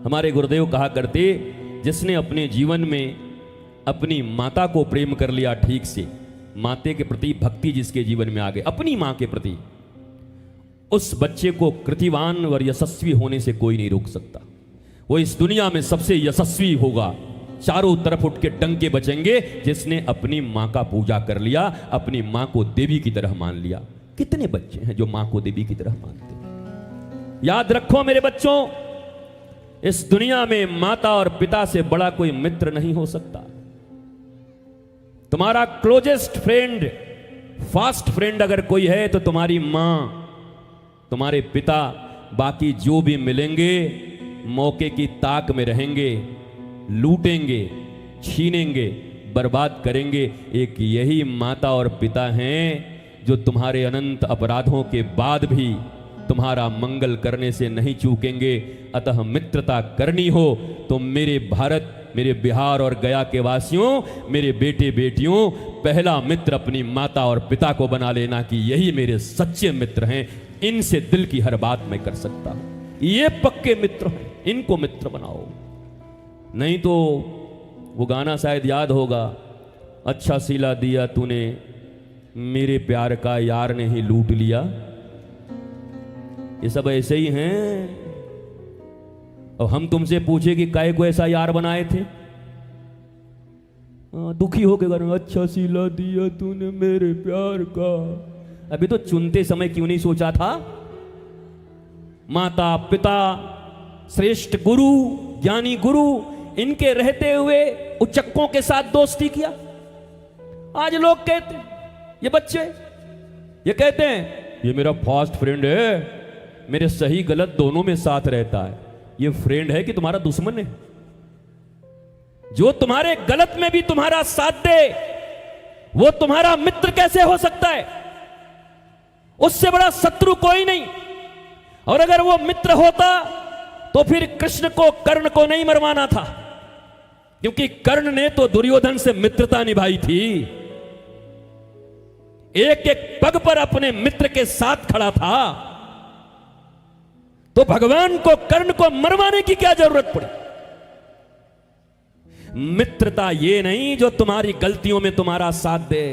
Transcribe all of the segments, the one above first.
हमारे गुरुदेव कहा करते, जिसने अपने जीवन में अपनी माता को प्रेम कर लिया ठीक से, माता के प्रति भक्ति जिसके जीवन में आ गई, अपनी मां के प्रति, उस बच्चे को कृतिवान और यशस्वी होने से कोई नहीं रोक सकता। वो इस दुनिया में सबसे यशस्वी होगा, चारों तरफ उठ के डंके बचेंगे, जिसने अपनी मां का पूजा कर लिया, अपनी मां को देवी की तरह मान लिया। कितने बच्चे हैं जो मां को देवी की तरह मानते हैं? याद रखो मेरे बच्चों, इस दुनिया में माता और पिता से बड़ा कोई मित्र नहीं हो सकता। तुम्हारा क्लोजेस्ट फ्रेंड, फास्ट फ्रेंड अगर कोई है तो तुम्हारी मां, तुम्हारे पिता। बाकी जो भी मिलेंगे मौके की ताक में रहेंगे, लूटेंगे, छीनेंगे, बर्बाद करेंगे। एक यही माता और पिता हैं जो तुम्हारे अनंत अपराधों के बाद भी तुम्हारा मंगल करने से नहीं चूकेंगे। अतः मित्रता करनी हो तो मेरे भारत, मेरे बिहार और गया के वासियों, मेरे बेटे बेटियों, पहला मित्र अपनी माता और पिता को बना लेना कि यही मेरे सच्चे मित्र हैं। इनसे दिल की हर बात मैं कर सकता हूं, ये पक्के मित्र हैं, इनको मित्र बनाओ। नहीं तो वो गाना शायद याद होगा, अच्छा सिला दिया तूने मेरे प्यार का, यार ने ही लूट लिया। ये सब ऐसे ही हैं। और हम तुमसे पूछे कि काय को ऐसा यार बनाए थे, दुखी हो के कर, अच्छा सिला दिया तूने मेरे प्यार का। अभी तो चुनते समय क्यों नहीं सोचा था? माता पिता, श्रेष्ठ गुरु, ज्ञानी गुरु, इनके रहते हुए उचक्कों के साथ दोस्ती किया। आज लोग कहते हैं, ये बच्चे ये कहते हैं ये मेरा फास्ट फ्रेंड है, मेरे सही गलत दोनों में साथ रहता है। ये फ्रेंड है कि तुम्हारा दुश्मन है? जो तुम्हारे गलत में भी तुम्हारा साथ दे, वो तुम्हारा मित्र कैसे हो सकता है? उससे बड़ा शत्रु कोई नहीं। और अगर वो मित्र होता तो फिर कृष्ण को, कर्ण को नहीं मरवाना था, क्योंकि कर्ण ने तो दुर्योधन से मित्रता निभाई थी। एक एक पग पर अपने मित्र के साथ खड़ा था। तो भगवान को, कर्ण को मरवाने की क्या जरूरत पड़ी? मित्रता ये नहीं जो तुम्हारी गलतियों में तुम्हारा साथ दे,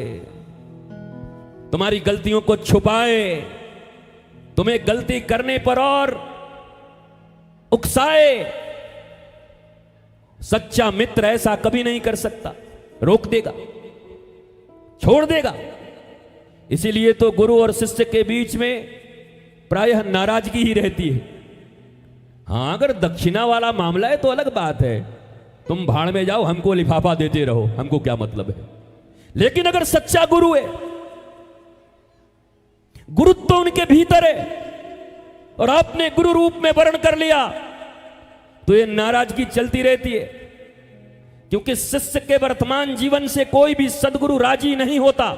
तुम्हारी गलतियों को छुपाए, तुम्हें गलती करने पर और उकसाए। सच्चा मित्र ऐसा कभी नहीं कर सकता, रोक देगा, छोड़ देगा। इसीलिए तो गुरु और शिष्य के बीच में प्रायः नाराजगी ही रहती है। हां, अगर दक्षिणा वाला मामला है तो अलग बात है, तुम भाड़ में जाओ, हमको लिफाफा देते रहो, हमको क्या मतलब है। लेकिन अगर सच्चा गुरु है, गुरुत्व उनके भीतर है और आपने गुरु रूप में वर्ण कर लिया, तो ये नाराजगी चलती रहती है। क्योंकि शिष्य के वर्तमान जीवन से कोई भी सदगुरु राजी नहीं होता।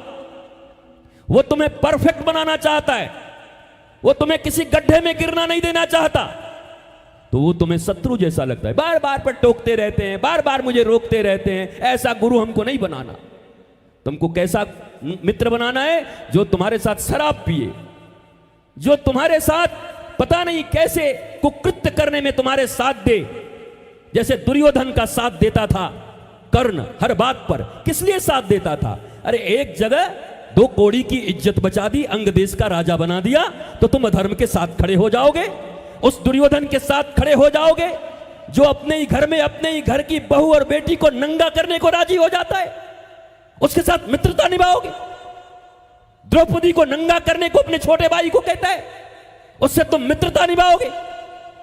वो तुम्हें परफेक्ट बनाना चाहता है, वो तुम्हें किसी गड्ढे में गिरना नहीं देना चाहता। तो वो तुम्हें शत्रु जैसा लगता है, बार बार पर टोकते रहते हैं, बार बार मुझे रोकते रहते हैं। ऐसा गुरु हमको नहीं बनाना। तुमको कैसा मित्र बनाना है? जो तुम्हारे साथ शराब पिए, जो तुम्हारे साथ पता नहीं कैसे कुकृत्य करने में तुम्हारे साथ दे। जैसे दुर्योधन का साथ देता था कर्ण हर बात पर। किस लिए साथ देता था? अरे एक जगह 2 कौड़ी की इज्जत बचा दी, अंग देश का राजा बना दिया, तो तुम अधर्म के साथ खड़े हो जाओगे, उस दुर्योधन के साथ खड़े हो जाओगे जो अपने ही घर में अपने ही घर की बहू और बेटी को नंगा करने को राजी हो जाता है। उसके साथ मित्रता निभाओगे? द्रौपदी को नंगा करने को अपने छोटे भाई को कहता है, उससे तुम मित्रता निभाओगे?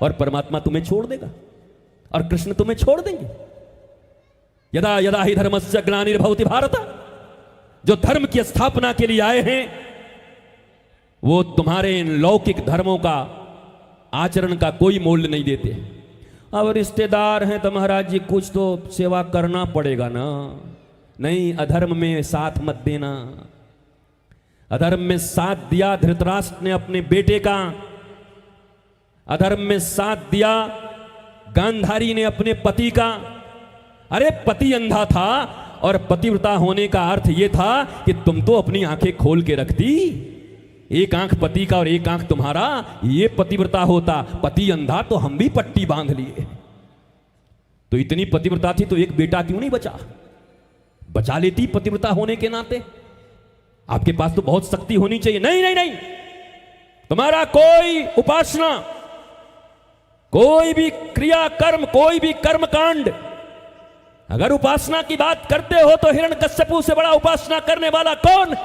और परमात्मा तुम्हें छोड़ देगा और कृष्ण तुम्हें छोड़ देंगे। यदा यदा ही धर्मस्य ग्लानिर्भवति भारत, जो धर्म की स्थापना के लिए आए हैं, वो तुम्हारे इन लौकिक धर्मों का, आचरण का कोई मूल्य नहीं देते। अब रिश्तेदार हैं तो महाराज जी कुछ तो सेवा करना पड़ेगा ना। नहीं, अधर्म में साथ मत देना। अधर्म में साथ दिया धृतराष्ट्र ने अपने बेटे का, अधर्म में साथ दिया गांधारी ने अपने पति का। अरे पति अंधा था और पतिव्रता होने का अर्थ यह था कि तुम तो अपनी आंखें खोल के रखती, एक आंख पति का और एक आंख तुम्हारा, ये पतिव्रता होता। पति अंधा तो हम भी पट्टी बांध लिए। तो इतनी पतिव्रता थी तो एक बेटा क्यों नहीं बचा लेती पतिव्रता होने के नाते। आपके पास तो बहुत शक्ति होनी चाहिए। नहीं नहीं नहीं, तुम्हारा कोई उपासना, कोई भी क्रिया कर्म, कोई भी कर्म कांड, अगर उपासना की बात करते हो तो हिरण्यकश्यपु से बड़ा उपासना करने वाला कौन?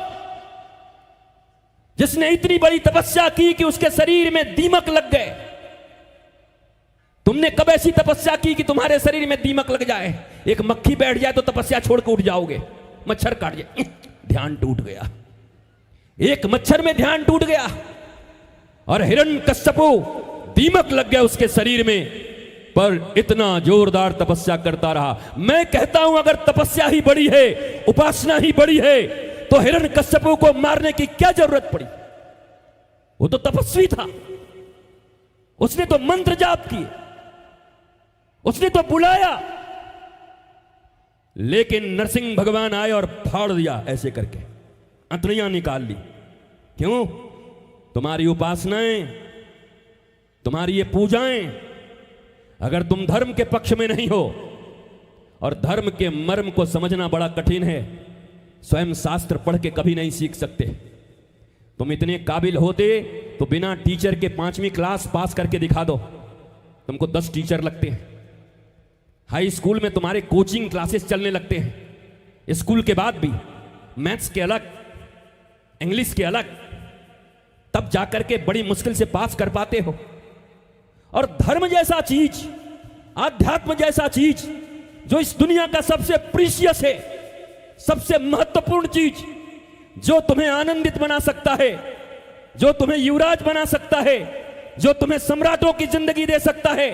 जिसने इतनी बड़ी तपस्या की कि उसके शरीर में दीमक लग गए। तुमने कब ऐसी तपस्या की कि तुम्हारे शरीर में दीमक लग जाए? एक मक्खी बैठ जाए तो तपस्या छोड़ के उठ जाओगे, मच्छर काट जाए ध्यान टूट गया, एक मच्छर में ध्यान टूट गया। और हिरण्यकश्यपु दीमक लग गया उसके शरीर में, पर इतना जोरदार तपस्या करता रहा। मैं कहता हूं अगर तपस्या ही बड़ी है, उपासना ही बड़ी है, तो हिरण्यकश्यपु को मारने की क्या जरूरत पड़ी? वो तो तपस्वी था, उसने तो मंत्र जाप किए, उसने तो बुलाया, लेकिन नरसिंह भगवान आए और फाड़ दिया ऐसे करके, अंतड़ियां निकाल ली। क्यों? तुम्हारी उपासनाएं, तुम्हारी ये पूजाएं, अगर तुम धर्म के पक्ष में नहीं हो, और धर्म के मर्म को समझना बड़ा कठिन है, स्वयं शास्त्र पढ़ के कभी नहीं सीख सकते। तुम इतने काबिल होते तो बिना टीचर के 5वीं क्लास पास करके दिखा दो, तुमको 10 टीचर लगते हैं। हाई स्कूल में तुम्हारे कोचिंग क्लासेस चलने लगते हैं, स्कूल के बाद भी मैथ्स के अलग, इंग्लिश के अलग, तब जाकर के बड़ी मुश्किल से पास कर पाते हो। और धर्म जैसा चीज, आध्यात्म जैसा चीज, जो इस दुनिया का सबसे प्रीशियस है, सबसे महत्वपूर्ण चीज, जो तुम्हें आनंदित बना सकता है, जो तुम्हें युवराज बना सकता है, जो तुम्हें सम्राटों की जिंदगी दे सकता है,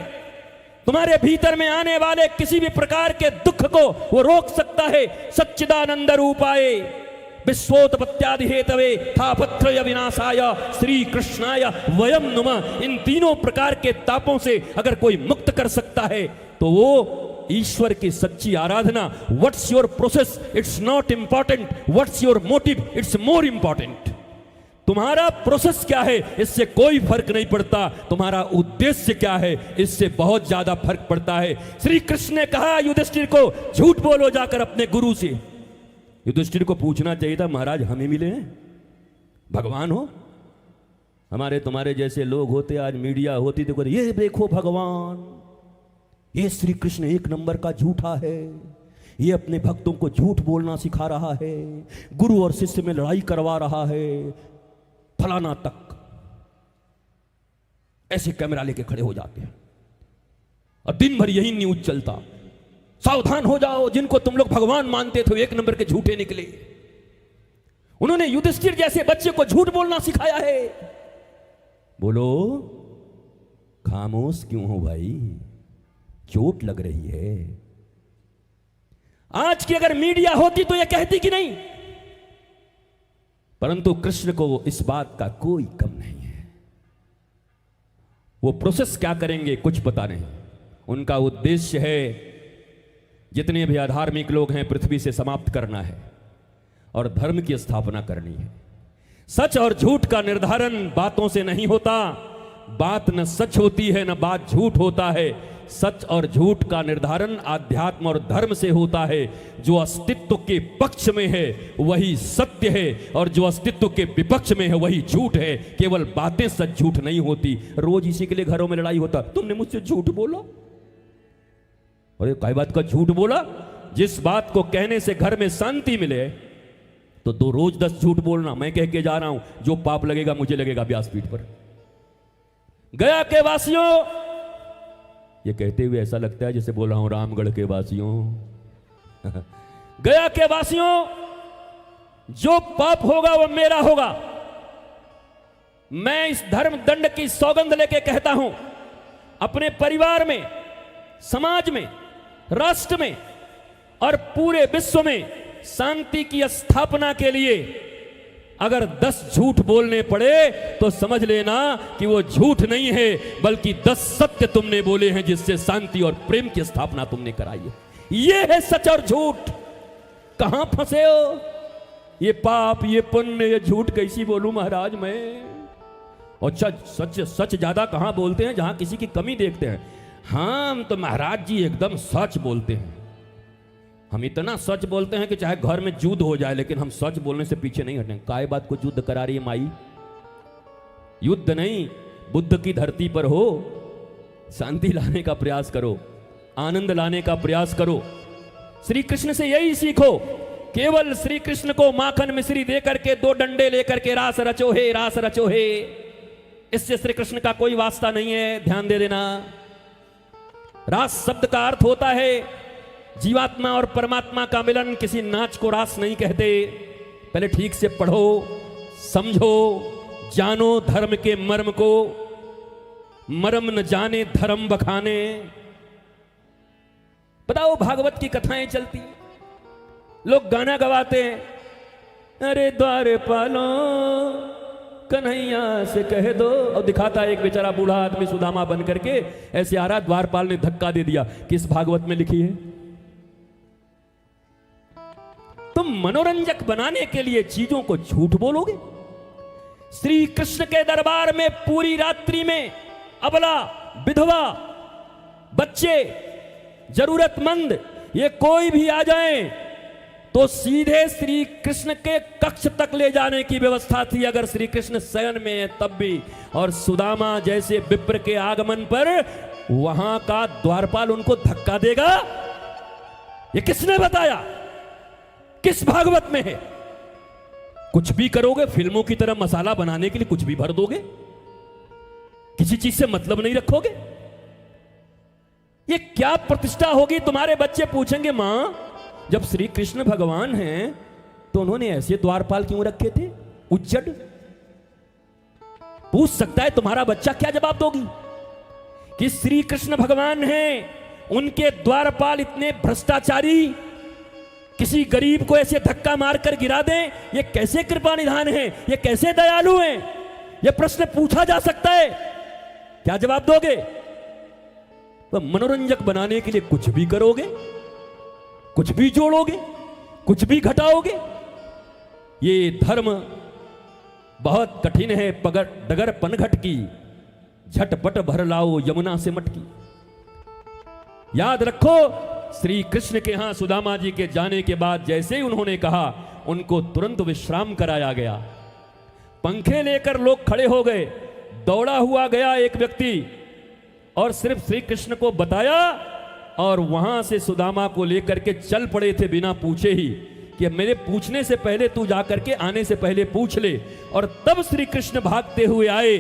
तुम्हारे भीतर में आने वाले किसी भी प्रकार के दुख को वो रोक सकता है। सच्चिदानंद रूपाय विश्वोत्पत्त्यादि हेतवे तापत्रय विनाशाय श्री कृष्णाय वयम नुमः। इन तीनों प्रकार के तापों से अगर कोई मुक्त कर सकता है तो वो ईश्वर की सच्ची आराधना। What's your process, it's not important, what's your motive, it's more important. तुम्हारा प्रोसेस क्या है इससे कोई फर्क नहीं पड़ता, तुम्हारा उद्देश्य क्या है इससे बहुत ज्यादा फर्क पड़ता है। श्री कृष्ण ने कहा युधिष्ठिर को, झूठ बोलो जाकर अपने गुरु से। युधिष्ठिर को पूछना चाहिए था, महाराज हमें मिले हैं, भगवान हो, हमारे तुम्हारे जैसे लोग होते, आज मीडिया होती तो कहते ये देखो भगवान, ये श्री कृष्ण एक नंबर का झूठा है, ये अपने भक्तों को झूठ बोलना सिखा रहा है, गुरु और शिष्य में लड़ाई करवा रहा है, फलाना तक। ऐसे कैमरा लेके खड़े हो जाते हैं और दिन भर यही न्यूज चलता। सावधान हो जाओ, जिनको तुम लोग भगवान मानते थे एक नंबर के झूठे निकले। उन्होंने युधिष्ठिर जैसे बच्चे को झूठ बोलना सिखाया है। बोलो खामोश क्यों हो भाई, चोट लग रही है। आज की अगर मीडिया होती तो यह कहती कि नहीं, परंतु कृष्ण को इस बात का कोई कम नहीं है। वो प्रोसेस क्या करेंगे कुछ पता नहीं। उनका उद्देश्य है जितने भी अधार्मिक लोग हैं पृथ्वी से समाप्त करना है और धर्म की स्थापना करनी है। सच और झूठ का निर्धारण बातों से नहीं होता, बात न सच होती है न बात झूठ होता है। सच और झूठ का निर्धारण आध्यात्म और धर्म से होता है। जो अस्तित्व के पक्ष में है वही सत्य है और जो अस्तित्व के विपक्ष में है वही झूठ है। केवल बातें सच झूठ नहीं होती। रोज इसी के लिए घरों में लड़ाई होता, तुमने मुझसे झूठ बोला। अरे कई बात का झूठ बोला? जिस बात को कहने से घर में शांति मिले तो दो रोज 10 झूठ बोलना। मैं कह के जा रहा हूं, जो पाप लगेगा मुझे लगेगा व्यासपीठ पर। गया के वासियों, ये कहते हुए ऐसा लगता है जैसे बोल रहा हूं रामगढ़ के वासियों गया के वासियों, जो पाप होगा वो मेरा होगा। मैं इस धर्म दंड की सौगंध लेके कहता हूं, अपने परिवार में, समाज में, राष्ट्र में और पूरे विश्व में शांति की स्थापना के लिए अगर 10 झूठ बोलने पड़े तो समझ लेना कि वो झूठ नहीं है, बल्कि 10 सत्य तुमने बोले हैं जिससे शांति और प्रेम की स्थापना तुमने कराई है। ये है सच और झूठ। कहां फंसे हो? ये पाप, ये पुण्य, ये झूठ कैसी बोलूं महाराज मैं? और सच सच ज्यादा कहां बोलते हैं? जहां किसी की कमी देखते हैं। हाँ, हम तो महाराज जी एकदम सच बोलते हैं। हम इतना सच बोलते हैं कि चाहे घर में युद्ध हो जाए, लेकिन हम सच बोलने से पीछे नहीं हटेंगे। काय बात को युद्ध करा रही है माई? युद्ध नहीं, बुद्ध की धरती पर हो, शांति लाने का प्रयास करो, आनंद लाने का प्रयास करो। श्री कृष्ण से यही सीखो। केवल श्री कृष्ण को माखन मिश्री दे करके, 2 डंडे लेकर के रास रचो हे, रास रचो हे, इससे श्री कृष्ण का कोई वास्ता नहीं है। ध्यान दे देना। रास शब्द का अर्थ होता है जीवात्मा और परमात्मा का मिलन। किसी नाच को रास नहीं कहते। पहले ठीक से पढ़ो, समझो, जानो धर्म के मर्म को। मर्म न जाने धर्म बखाने। बताओ, भागवत की कथाएं चलती, लोग गाना गवाते हैं, अरे द्वारपालो कन्हैया से कह दो, और दिखाता है एक बेचारा बूढ़ा आदमी सुदामा बन करके ऐसे आ रहा, द्वारपाल ने धक्का दे दिया। किस भागवत में लिखी है? तुम मनोरंजक बनाने के लिए चीजों को झूठ बोलोगे। श्री कृष्ण के दरबार में पूरी रात्रि में अबला, विधवा, बच्चे, जरूरतमंद, ये कोई भी आ जाए तो सीधे श्री कृष्ण के कक्ष तक ले जाने की व्यवस्था थी, अगर श्री कृष्ण शयन में है तब भी। और सुदामा जैसे विप्र के आगमन पर वहां का द्वारपाल उनको धक्का देगा, ये किसने बताया? किस भागवत में है? कुछ भी करोगे, फिल्मों की तरह मसाला बनाने के लिए कुछ भी भर दोगे, किसी चीज से मतलब नहीं रखोगे। ये क्या प्रतिष्ठा होगी? तुम्हारे बच्चे पूछेंगे, मां जब श्री कृष्ण भगवान हैं तो उन्होंने ऐसे द्वारपाल क्यों रखे थे उज्जड? पूछ सकता है तुम्हारा बच्चा, क्या जवाब दोगी? कि श्री कृष्ण भगवान हैं, उनके द्वारपाल इतने भ्रष्टाचारी, किसी गरीब को ऐसे धक्का मारकर गिरा दें, ये कैसे कृपा निधान है? ये कैसे दयालु हैं? ये प्रश्न पूछा जा सकता है। क्या जवाब दोगे? तो मनोरंजक बनाने के लिए कुछ भी करोगे, कुछ भी जोड़ोगे, कुछ भी घटाओगे। ये धर्म बहुत कठिन है, डगर पनघट की, झटपट भर लाओ यमुना से मटकी। याद रखो, श्री कृष्ण के यहां सुदामा जी के जाने के बाद जैसे ही उन्होंने कहा, उनको तुरंत विश्राम कराया गया। पंखे लेकर लोग खड़े हो गए। दौड़ा हुआ गया एक व्यक्ति और सिर्फ श्री कृष्ण को बताया, और वहां से सुदामा को लेकर के चल पड़े थे बिना पूछे ही, कि मेरे पूछने से पहले तू जाकर के आने से पहले पूछ ले। और तब श्री कृष्ण भागते हुए आए,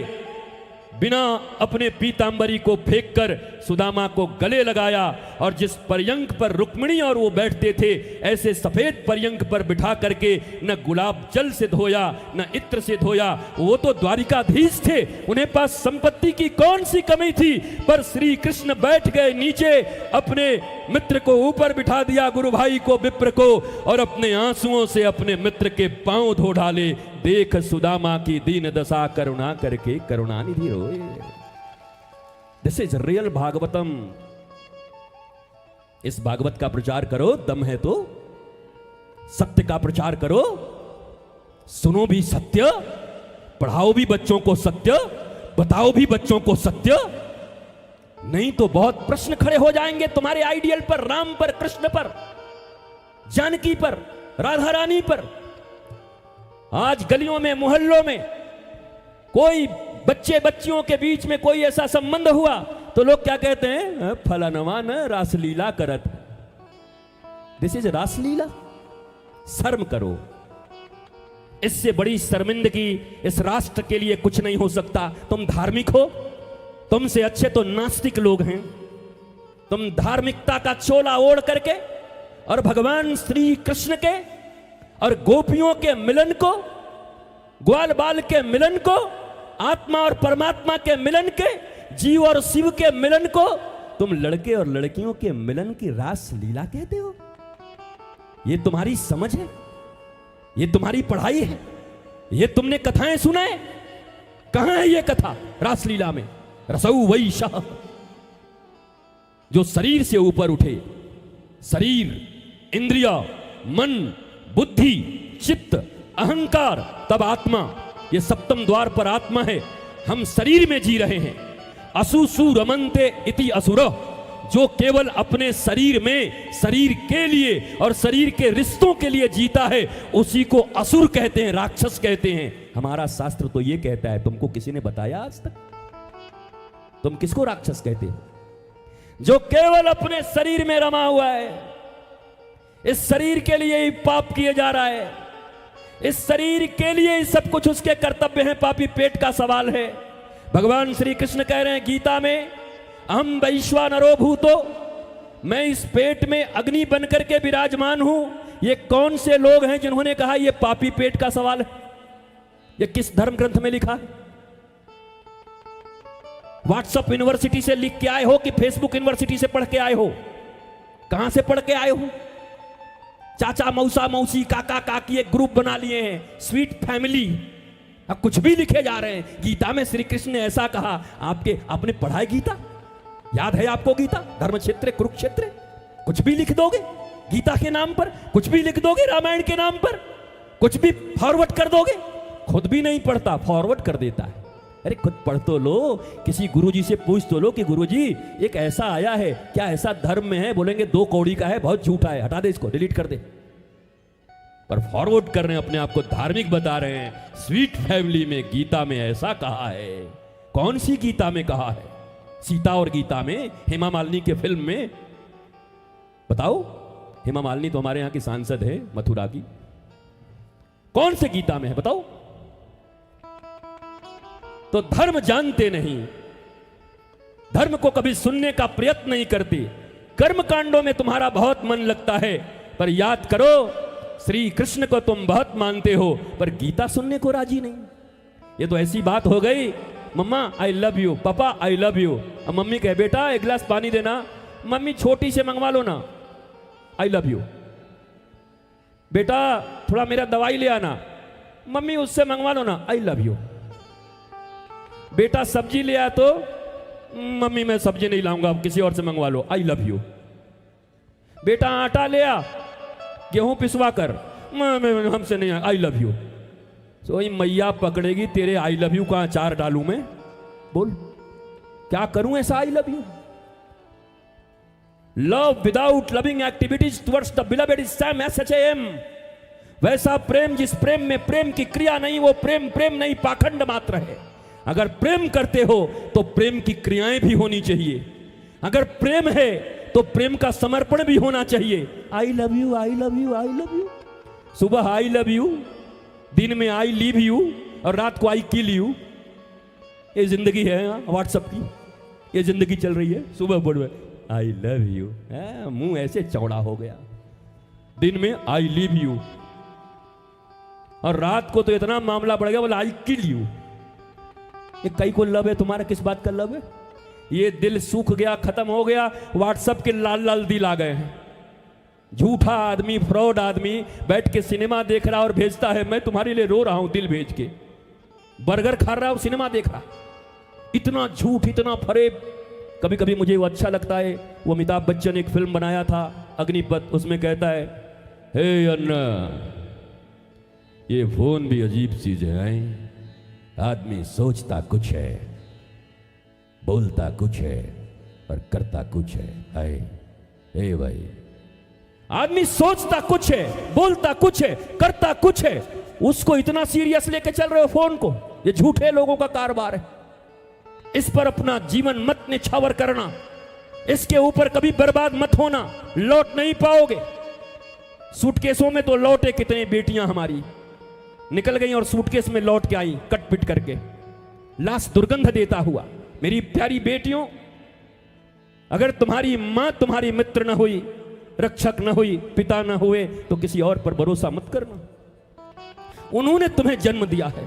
बिना अपने पीतांबरी को फेंककर सुदामा को गले लगाया, और जिस पर्यंक पर रुक्मिणी और वो बैठते थे, ऐसे सफेद पर्यंक पर बिठा करके न गुलाब जल से धोया, न इत्र से धोया। वो तो द्वारिकाधीश थे, उन्हें पास संपत्ति की कौन सी कमी थी? पर श्री कृष्ण बैठ गए नीचे, अपने मित्र को ऊपर बिठा दिया, गुरु भाई को, विप्र को, और अपने आंसुओं से अपने मित्र के पांव धो डाले। देख सुदामा की दीन दशा, करुणा करके करुणानिधि रोए। This is real Bhagavatam. इस भागवत का प्रचार करो, दम है तो सत्य का प्रचार करो। सुनो भी सत्य, पढ़ाओ भी बच्चों को सत्य, बताओ भी बच्चों को सत्य। नहीं तो बहुत प्रश्न खड़े हो जाएंगे तुम्हारे आइडियल पर, राम पर, कृष्ण पर, जानकी पर, राधा रानी पर। आज गलियों में, मोहल्लों में कोई बच्चे बच्चियों के बीच में कोई ऐसा संबंध हुआ तो लोग क्या कहते हैं? फलानवा न रासलीला करत। दिस इज रासलीला। शर्म करो। इससे बड़ी शर्मिंदगी इस राष्ट्र के लिए कुछ नहीं हो सकता। तुम धार्मिक हो, तुमसे अच्छे तो नास्तिक लोग हैं। तुम धार्मिकता का चोला ओढ़ करके और भगवान श्री कृष्ण के और गोपियों के मिलन को, ग्वाल बाल के मिलन को, आत्मा और परमात्मा के मिलन के, जीव और शिव के मिलन को तुम लड़के और लड़कियों के मिलन की रास लीला कहते हो? ये तुम्हारी समझ है? ये तुम्हारी पढ़ाई है? ये तुमने कथाएं सुनाए? कहां है ये कथा रासलीला में? रसौ वही शाह, जो शरीर से ऊपर उठे, शरीर, इंद्रिया, मन, बुद्धि, चित्त, अहंकार, तब आत्मा। ये सप्तम द्वार पर आत्मा है। हम शरीर में जी रहे हैं। असुसु रमन्ते इति असुर, जो केवल अपने शरीर में, शरीर के लिए और शरीर के रिश्तों के लिए जीता है, उसी को असुर कहते हैं, राक्षस कहते हैं। हमारा शास्त्र तो ये कहता है। तुमको किसी ने बताया आज तक? तुम किसको राक्षस कहते हो? जो केवल अपने शरीर में रमा हुआ है, इस शरीर के लिए ही पाप किए जा रहा है, इस शरीर के लिए ही सब कुछ उसके कर्तव्य हैं, पापी पेट का सवाल है। भगवान श्री कृष्ण कह रहे हैं गीता में, अहम वैश्वानरो भूतो, मैं इस पेट में अग्नि बनकर के विराजमान हूं। ये कौन से लोग हैं जिन्होंने कहा ये पापी पेट का सवाल है? ये किस धर्म ग्रंथ में लिखा है? व्हाट्सएप यूनिवर्सिटी से लिख के आए हो कि फेसबुक यूनिवर्सिटी से पढ़ के आए हो? कहां से पढ़ के आए हो? चाचा मौसा मौसी काका काकी एक ग्रुप बना लिए हैं, स्वीट फैमिली, अब कुछ भी लिखे जा रहे हैं। गीता में श्री कृष्ण ने ऐसा कहा। आपने पढ़ा है गीता? याद है आपको गीता? धर्म क्षेत्र कुरुक्षेत्र, कुछ भी लिख दोगे गीता के नाम पर, कुछ भी लिख दोगे रामायण के नाम पर, कुछ भी फॉरवर्ड कर दोगे। खुद भी नहीं पढ़ता, फॉरवर्ड कर देता है। अरे खुद पढ़ तो लो, किसी गुरुजी से पूछ तो लो कि गुरुजी एक ऐसा आया है, क्या ऐसा धर्म में है? बोलेंगे 2 कौड़ी का है, बहुत झूठा है, हटा दे इसको, डिलीट कर दे। पर फॉरवर्ड कर रहे हैं, अपने आप को धार्मिक बता रहे हैं। स्वीट फैमिली में गीता में ऐसा कहा है। कौन सी गीता में कहा है? सीता और गीता में, हेमा मालिनी के फिल्म में? बताओ। हेमा मालिनी तो हमारे यहां की सांसद है, मथुरा की। कौन से गीता में है बताओ? तो धर्म जानते नहीं, धर्म को कभी सुनने का प्रयत्न नहीं करते। कर्म कांडों में तुम्हारा बहुत मन लगता है, पर याद करो श्री कृष्ण को तुम बहुत मानते हो, पर गीता सुनने को राजी नहीं। ये तो ऐसी बात हो गई, मम्मा आई लव यू, पापा आई लव यू। अब मम्मी कहे बेटा एक गिलास पानी देना, मम्मी छोटी से मंगवा लो ना, आई लव यू। बेटा थोड़ा मेरा दवाई ले आना, मम्मी उससे मंगवा लो ना, आई लव यू। बेटा सब्जी ले आया तो मम्मी मैं सब्जी नहीं लाऊंगा, किसी और से मंगवा लो, आई लव यू। बेटा आटा ले आ, गेहूं पिसवा कर, हमसे नहीं, आई लव यू। तो मैया पकड़ेगी तेरे आई लव यू का अचार डालूं मैं? बोल क्या करूं ऐसा I love you? Love without loving activities towards the beloved is same SHAM। वैसा प्रेम जिस प्रेम में प्रेम की क्रिया नहीं, वो प्रेम प्रेम नहीं, पाखंड मात्र है। अगर प्रेम करते हो तो प्रेम की क्रियाएं भी होनी चाहिए। अगर प्रेम है तो प्रेम का समर्पण भी होना चाहिए। I love you, I love you, I love you. सुबह आई लव यू, दिन में आई लीव यू, और रात को आई किल यू। ये जिंदगी है व्हाट्सएप की, ये जिंदगी चल रही है। सुबह बोल आई लव यू, मुंह ऐसे चौड़ा हो गया। दिन में आई लीव यू, और रात को तो इतना मामला बढ़ गया, बोला आई किल यू। ये कई को लव है, तुम्हारा किस बात का लव है? ये दिल सूख गया, खत्म हो गया। व्हाट्सएप के लाल लाल दिल आ गए हैं। झूठा आदमी, फ्रॉड आदमी बैठ के सिनेमा देख रहा और भेजता है मैं तुम्हारे लिए रो रहा हूं, दिल भेज के। बर्गर खा रहा और सिनेमा देख रहा। इतना झूठ, इतना फरेब। कभी कभी मुझे वो अच्छा लगता है, वो अमिताभ बच्चन ने एक फिल्म बनाया था अग्निपथ, उसमें कहता है हे अन्ना ये फोन भी अजीब चीज है, आदमी सोचता कुछ है, बोलता कुछ है और करता कुछ है। हाय हे भाई, आदमी सोचता कुछ है, बोलता कुछ है, करता कुछ है, उसको इतना सीरियस लेके चल रहे हो फोन को? ये झूठे लोगों का कारोबार है। इस पर अपना जीवन मत निछावर करना, इसके ऊपर कभी बर्बाद मत होना, लौट नहीं पाओगे। सूटकेसों में तो लौटे कितनी बेटियां हमारी निकल गई और सूटकेस में लौट के आई कट पिट करके, लाश दुर्गंध देता हुआ। मेरी प्यारी बेटियों, अगर तुम्हारी मां तुम्हारी मित्र न हुई, रक्षक न हुई, पिता न हुए, तो किसी और पर भरोसा मत करना। उन्होंने तुम्हें जन्म दिया है,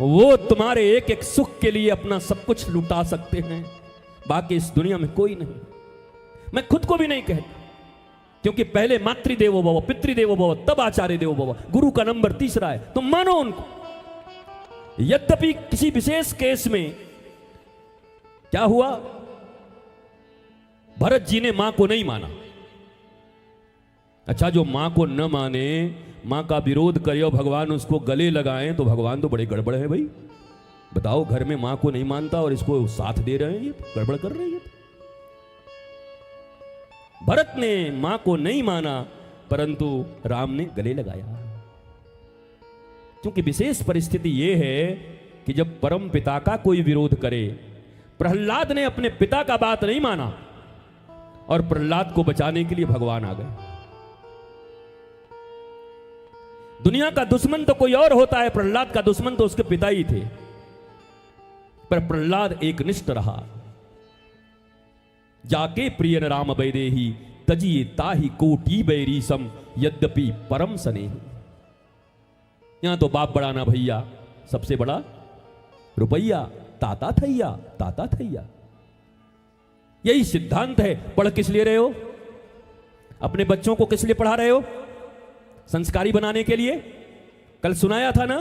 वो तुम्हारे एक एक सुख के लिए अपना सब कुछ लुटा सकते हैं, बाकी इस दुनिया में कोई नहीं। मैं खुद को भी नहीं कहता, क्योंकि पहले मातृदेवो भव, पितृदेवो भव, तब आचार्य देवो भव। गुरु का नंबर तीसरा है, तुम मानो उनको। यद्यपि किसी विशेष केस में क्या हुआ, भरत जी ने मां को नहीं माना। अच्छा, जो मां को न माने, मां का विरोध करे और भगवान उसको गले लगाएं, तो भगवान तो बड़े गड़बड़ है भाई। बताओ, घर में मां को नहीं मानता और इसको साथ दे रहे हैं, ये तो गड़बड़ कर रही है। भरत ने मां को नहीं माना, परंतु राम ने गले लगाया। क्योंकि विशेष परिस्थिति यह है कि जब परम पिता का कोई विरोध करे, प्रहलाद ने अपने पिता का बात नहीं माना और प्रहलाद को बचाने के लिए भगवान आ गए। दुनिया का दुश्मन तो कोई और होता है, प्रहलाद का दुश्मन तो उसके पिता ही थे, पर प्रहलाद एकनिष्ठ रहा। जाके प्रियन राम वैदेही तजिए ताहि कोटि बैरीसम यद्यपि परम स्नेही। यहां तो बाप बड़ा ना भैया, सबसे बड़ा रुपैया, ताता थैया, ताता थैया। यही सिद्धांत है। पढ़ किस लिए रहे हो? अपने बच्चों को किस लिए पढ़ा रहे हो? संस्कारी बनाने के लिए। कल सुनाया था ना,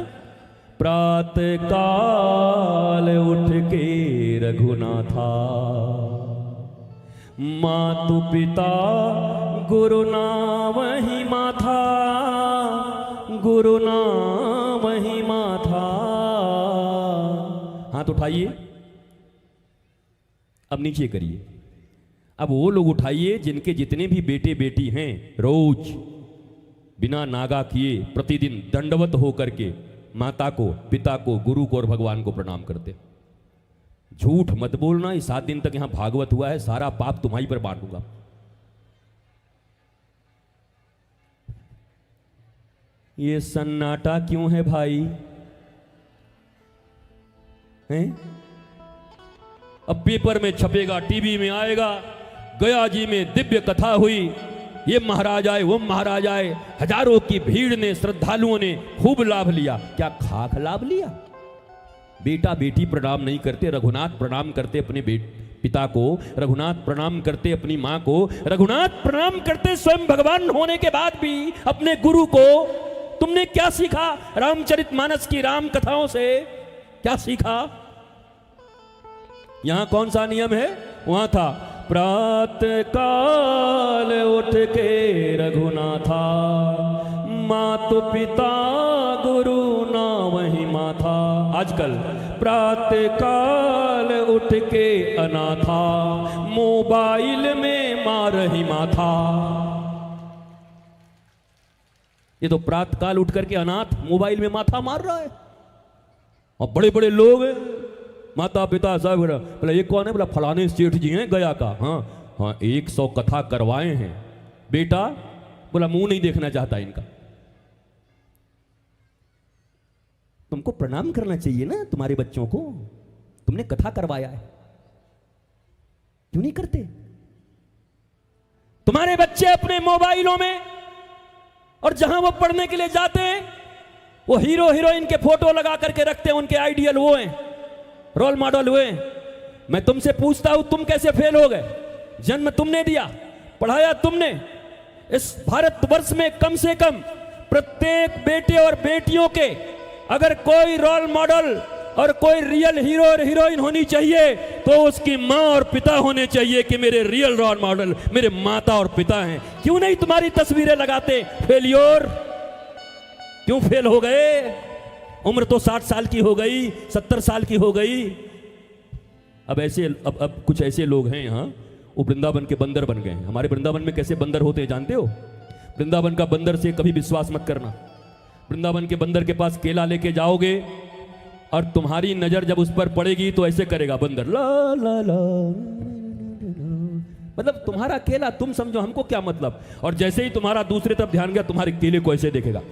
प्रातः काल उठ के रघुनाथा, मातु पिता गुरु नाम ही माथा, गुरु नाम ही माथा। हाथ उठाइए, अब नीचे करिए। अब वो लोग उठाइए जिनके जितने भी बेटे बेटी हैं, रोज बिना नागा किए प्रतिदिन दंडवत होकर के माता को, पिता को, गुरु को और भगवान को प्रणाम करते। झूठ मत बोलना, इस 7 दिन तक यहां भागवत हुआ है, सारा पाप तुम्हारी पर बांटूंगा। ये सन्नाटा क्यों है भाई? हैं? अब पेपर में छपेगा, टीवी में आएगा, गया जी में दिव्य कथा हुई, ये महाराज आए, वो महाराज आए, हजारों की भीड़ ने, श्रद्धालुओं ने खूब लाभ लिया। क्या खाक लाभ लिया? बेटा बेटी प्रणाम नहीं करते, रघुनाथ प्रणाम करते अपने पिता को, रघुनाथ प्रणाम करते अपनी मां को, रघुनाथ प्रणाम करते स्वयं भगवान होने के बाद भी अपने गुरु को। तुमने क्या सीखा रामचरितमानस की राम कथाओं से? क्या सीखा? यहां कौन सा नियम है? वहां था प्रातः काल उठ के रघुनाथा, मातु पिता गुरु नाम ही माथा। आजकल प्रातः काल उठ के अनाथा, मोबाइल में मार ही माथा। ये तो प्रातः काल उठ करके अनाथ मोबाइल में माथा मार रहा है। और बड़े बड़े लोग हैं, माता पिता सब। बोला ये कौन है? बोला फलाने सेठ जी हैं गया का। हाँ हाँ, 100 कथा करवाए हैं। बेटा बोला मुंह नहीं देखना चाहता इनका। तुमको प्रणाम करना चाहिए ना तुम्हारे बच्चों को, तुमने कथा करवाया है, क्यों नहीं करते? तुम्हारे बच्चे अपने मोबाइलों में और जहां वो पढ़ने के लिए जाते हैं, वो हीरो हीरोइन के फोटो लगा करके रखते हैं, उनके आइडियल वो हैं, रोल मॉडल हुए। मैं तुमसे पूछता हूं, तुम कैसे फेल हो गए? जन्म तुमने दिया, पढ़ाया तुमने। इस भारतवर्ष में कम से कम प्रत्येक बेटे और बेटियों के अगर कोई रोल मॉडल और कोई रियल हीरो और हीरोइन होनी चाहिए तो उसकी मां और पिता होने चाहिए कि मेरे रियल रोल मॉडल मेरे माता और पिता हैं। क्यों नहीं तुम्हारी तस्वीरें लगाते? फेलियोर क्यों फेल हो गए? उम्र तो 60 साल की हो गई, 70 साल की हो गई। अब कुछ ऐसे लोग हैं यहाँ, वो वृंदावन के बंदर बन गए हैं। हमारे वृंदावन में कैसे बंदर होते हैं जानते हो? वृंदावन का बंदर से कभी विश्वास मत करना। वृंदावन के बंदर के पास केला लेके जाओगे और तुम्हारी नजर जब उस पर पड़ेगी तो ऐसे करेगा बंदर, ला ला ला, मतलब तुम्हारा केला तुम समझो, हमको क्या मतलब। और जैसे ही तुम्हारा दूसरे तरफ ध्यान गया, तुम्हारे केले को ऐसे देखेगा,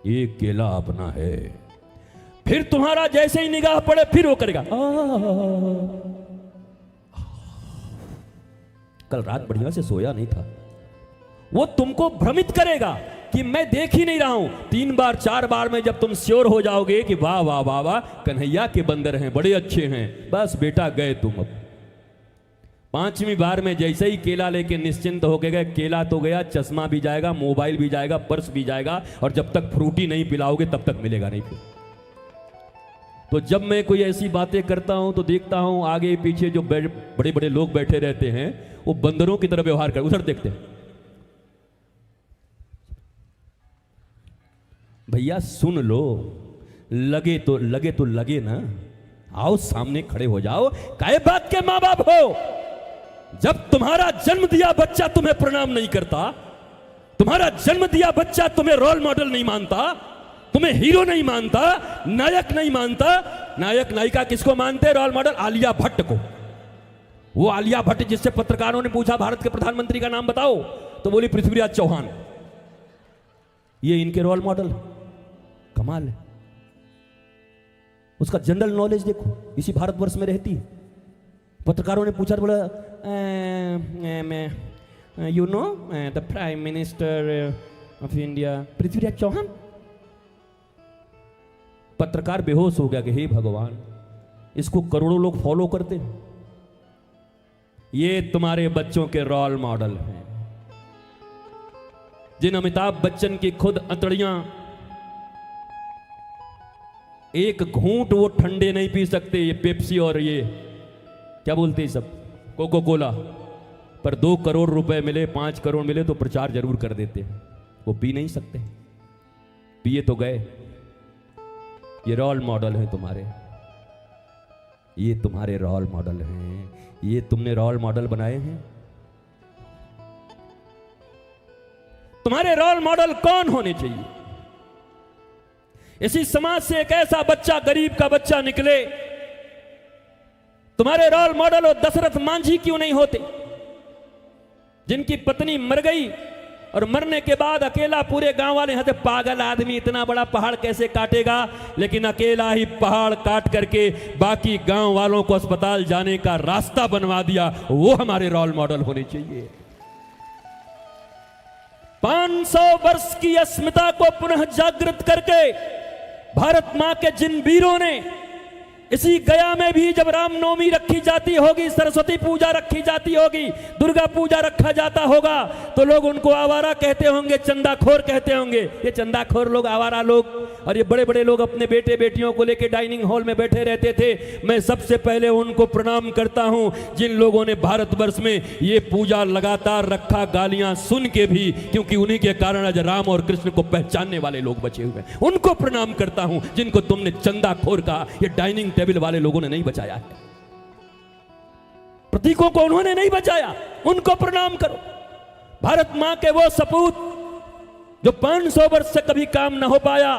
ये केला अपना है। फिर तुम्हारा जैसे ही निगाह पड़े फिर वो करेगा, कल रात बढ़िया से सोया नहीं था। वो तुमको भ्रमित करेगा कि मैं देख ही नहीं रहा हूं। 3 बार 4 बार में जब तुम श्योर हो जाओगे कि वाह वाह वाह वाह कन्हैया के बंदर हैं, बड़े अच्छे हैं, बस बेटा गए तुम। अब 5वीं बार में जैसे ही केला लेके निश्चिंत हो गए, केला तो गया, चश्मा भी जाएगा, मोबाइल भी जाएगा, पर्स भी जाएगा, और जब तक फ्रूटी नहीं पिलाओगे तब तक मिलेगा नहीं। फिर तो जब मैं कोई ऐसी बातें करता हूं तो देखता हूं आगे पीछे जो बड़े बड़े लोग बैठे रहते हैं वो बंदरों की तरह व्यवहार कर, उधर देखते हैं। भैया सुन लो, लगे तो लगे ना, आओ सामने खड़े हो जाओ। काय बात के मां बाप हो? जब तुम्हारा जन्म दिया बच्चा तुम्हें प्रणाम नहीं करता, तुम्हारा जन्म दिया बच्चा तुम्हें रोल मॉडल नहीं मानता, तुम्हें हीरो नहीं मानता, नायक नहीं मानता। नायक नायिका किसको मानते? रोल मॉडल आलिया भट्ट को। वो आलिया भट्ट जिससे पत्रकारों ने पूछा भारत के प्रधानमंत्री का नाम बताओ, तो बोली पृथ्वीराज चौहान। ये इनके रोल मॉडल। कमाल है। उसका जनरल नॉलेज देखो, इसी भारतवर्ष में रहती है। पत्रकारों ने पूछा तो बोला you know the prime minister of India Prithviraj Chauhan. पत्रकार बेहोश हो गया कि हे भगवान, इसको करोड़ों लोग फॉलो करते हैं। ये तुम्हारे बच्चों के रोल मॉडल हैं, जिन अमिताभ बच्चन की खुद अंतड़ियां एक घूंट वो ठंडे नहीं पी सकते, ये पेप्सी और ये क्या बोलते हैं सब, कोको कोला, पर 2 करोड़ रुपए मिले, 5 करोड़ मिले तो प्रचार जरूर कर देते हैं। वो पी नहीं सकते, पिए तो गए। ये रोल मॉडल हैं तुम्हारे, ये तुम्हारे रोल मॉडल हैं। ये तुमने रोल मॉडल बनाए हैं। तुम्हारे रोल मॉडल कौन होने चाहिए? इसी समाज से एक ऐसा बच्चा, गरीब का बच्चा निकले। तुम्हारे रोल मॉडल और दशरथ मांझी क्यों नहीं होते, जिनकी पत्नी मर गई और मरने के बाद अकेला पूरे गांव वाले हंसे, पागल आदमी इतना बड़ा पहाड़ कैसे काटेगा, लेकिन अकेला ही पहाड़ काट करके बाकी गांव वालों को अस्पताल जाने का रास्ता बनवा दिया। वो हमारे रोल मॉडल होने चाहिए। 500 वर्ष की अस्मिता को पुनः जागृत करके भारत मां के जिन वीरों ने, इसी गया में भी जब रामनवमी रखी जाती होगी, सरस्वती पूजा रखी जाती होगी, दुर्गा पूजा रखा जाता होगा, तो लोग उनको आवारा कहते होंगे, चंदाखोर कहते होंगे। ये चंदाखोर लोग, आवारा लोग, और ये बड़े बड़े लोग अपने बेटे बेटियों को लेकर डाइनिंग हॉल में बैठे रहते थे। मैं सबसे पहले उनको प्रणाम करता हूं जिन लोगों ने भारतवर्ष में ये पूजा लगातार रखा, गालियां सुन के भी, क्योंकि उन्हीं के कारण आज राम और कृष्ण को पहचानने वाले लोग बचे हुए हैं। उनको प्रणाम करता हूं जिनको तुमने चंदाखोर कहा। ये डाइनिंग टेबल वाले लोगों ने नहीं बचाया है, प्रतीकों को उन्होंने नहीं बचाया, उनको प्रणाम करो। भारत मां के वो सपूत जो 500 वर्ष से कभी काम ना हो पाया,